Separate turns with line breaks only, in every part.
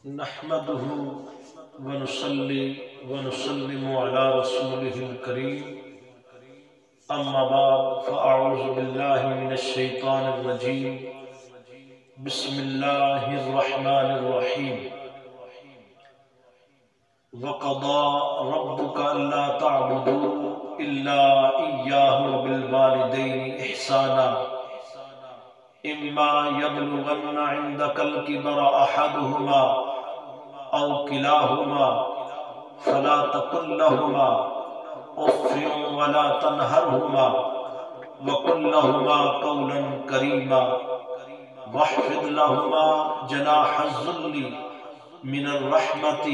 نحمده ونصلي ونسلم على رسوله الكريم أما بعد فأعوذ بالله من الشيطان الرجيم بسم الله الرحمن الرحيم وقضى ربك ألا تعبدوا إلا إياه وبالوالدين إحسانا إما يبلغن عندك الكبر أحدهما أو كلاهما فلا تقل لهما أف ولا تنهرهما وقل لهما قولا كريما واخفض لهما جناح الذل من الرحمة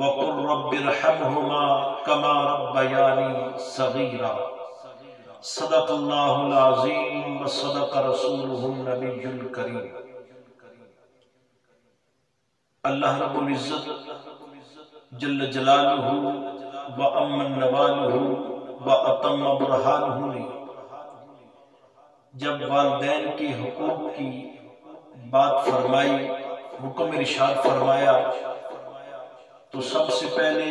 وقل رب ارحمهما كما ربياني صغيرا صدق اللہ العظیم وصدق رسولہ النبی الکریم۔ اللہ رب العزت جل جلالہ و امن نوالہ و اتم برہانہ نے جب والدین کے حقوق کی بات فرمائی، حکم ارشاد فرمایا، تو سب سے پہلے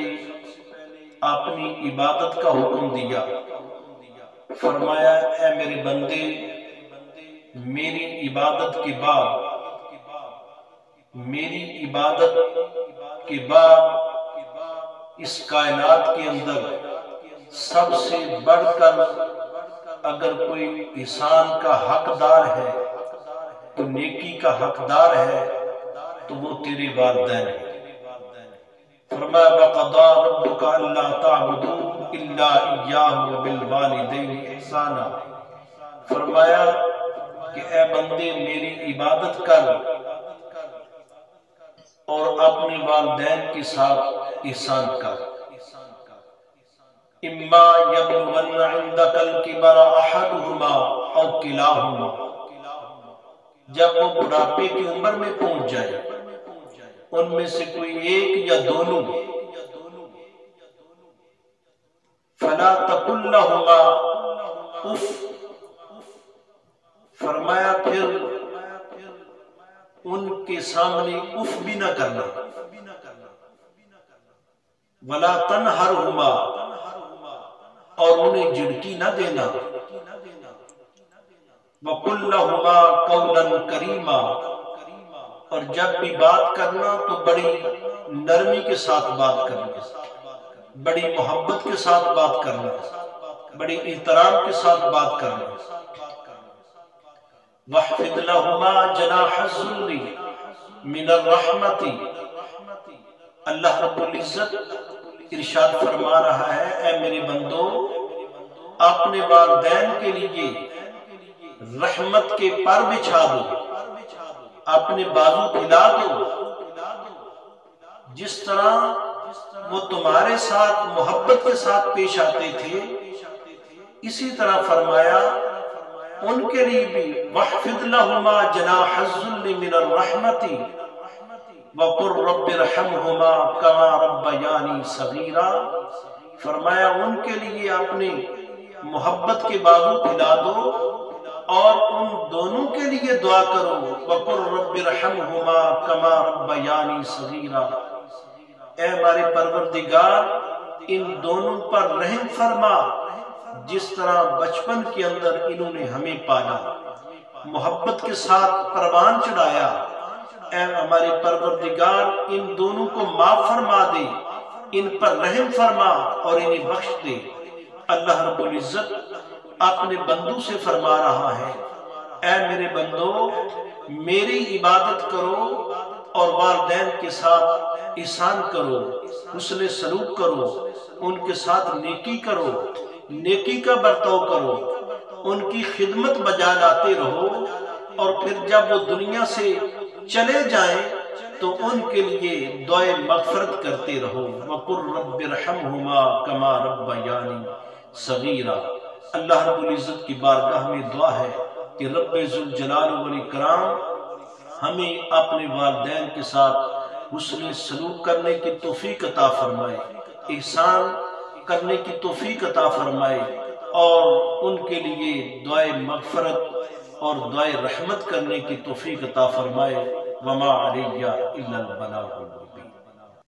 اپنی عبادت کا حکم دیا۔ فرمایا اے میرے بندے، میری عبادت کے بعد اس کائنات کے اندر سب سے بڑھ کر اگر کوئی احسان کا حقدار ہے تو نیکی کا حقدار ہے تو وہ تیرے والدین ہیں۔ فرمایا وَقَضَى رَبُّكَ أَلَّا تَعْبُدُوا إِلَّا إِيَّاهُ وَبِالْوَالِدَيْنِ إِحْسَانًا، فرمایا کہ اے بندے میری عبادت کر اور اپنے والدین کے ساتھ احسان کر۔ اما یبلغن عندک الکبر احدہما او کلاہما، جب وہ بڑھاپے کی عمر میں پہنچ جائے، ان میں سے کوئی ایک یا دونوں، فلا تقل لہما اف، فرمایا پھر ان کے سامنے اف بھی نہ کرنا، ولا تنہرہما، اور انہیں جھڑکی نہ دینا، وقل لہما قولا کریما، اور جب بھی بات کرنا تو بڑی نرمی کے ساتھ بات کرنا، بڑی محبت کے ساتھ بات کرنا، بڑی احترام کے ساتھ بات کرنا۔ وَاحْفِظْ لَهُمَا جَنَاحَ الذُّلِّ مِنَ الرَّحْمَةِ، اللہ رب العزت ارشاد فرما رہا ہے اے میرے بندو، اپنے والدین کے لیے رحمت کے پر بچھا دو، اپنے بازو پھیلا دو، جس طرح وہ تمہارے ساتھ محبت کے ساتھ پیش آتے تھے، اسی طرح فرمایا ان کے لیے بھی وَاحْفِظْ لَهُمَا جَنَاحَ الذُّلِّ مِنَ الرَّحْمَةِ وَقُلْ رَبِّ ارْحَمْهُمَا كَمَا رَبَّيَانِي صَغِيرًا، فرمایا ان کے لیے اپنے محبت کے بازو پھیلا دو اور ان دونوں کے لیے دعا کرو، وَقُلْ رَبِّ ارْحَمْهُمَا كَمَا رَبَّيَانِي صَغِيرًا، اے ہمارے پروردگار ان دونوں پر رحم فرما جس طرح بچپن کے اندر انہوں نے ہمیں پالا، محبت کے ساتھ پروان چڑھایا، اے ہمارے پروردگار ان دونوں کو معاف فرما دے، ان پر رحم فرما اور انہیں بخش دے۔ اللہ رب العزت اپنے بندوں سے فرما رہا ہے اے میرے بندو، میری عبادت کرو اور والدین کے ساتھ احسان کرو، حسن سلوک کرو، ان کے ساتھ نیکی کرو، نیکی کا برتاؤ کرو، ان کی خدمت بجا لاتے رہو، اور پھر جب وہ دنیا سے چلے جائیں تو ان کے لیے دعائے مغفرت کرتے رہو، وَقُلْ رَبِّ ارْحَمْهُمَا كَمَا رَبَّيَانِي صَغِيرًا۔ اللہ رب العزت کی بارگاہ میں دعا ہے کہ رب ذوالجلال والاکرام ہمیں اپنے والدین کے ساتھ حسن سلوک کرنے کی توفیق عطا فرمائے، احسان کرنے کی توفیق عطا فرمائے، اور ان کے لیے دعائے مغفرت اور دعائے رحمت کرنے کی توفیق عطا فرمائے۔ وما علیہ الا البلاغ المبین۔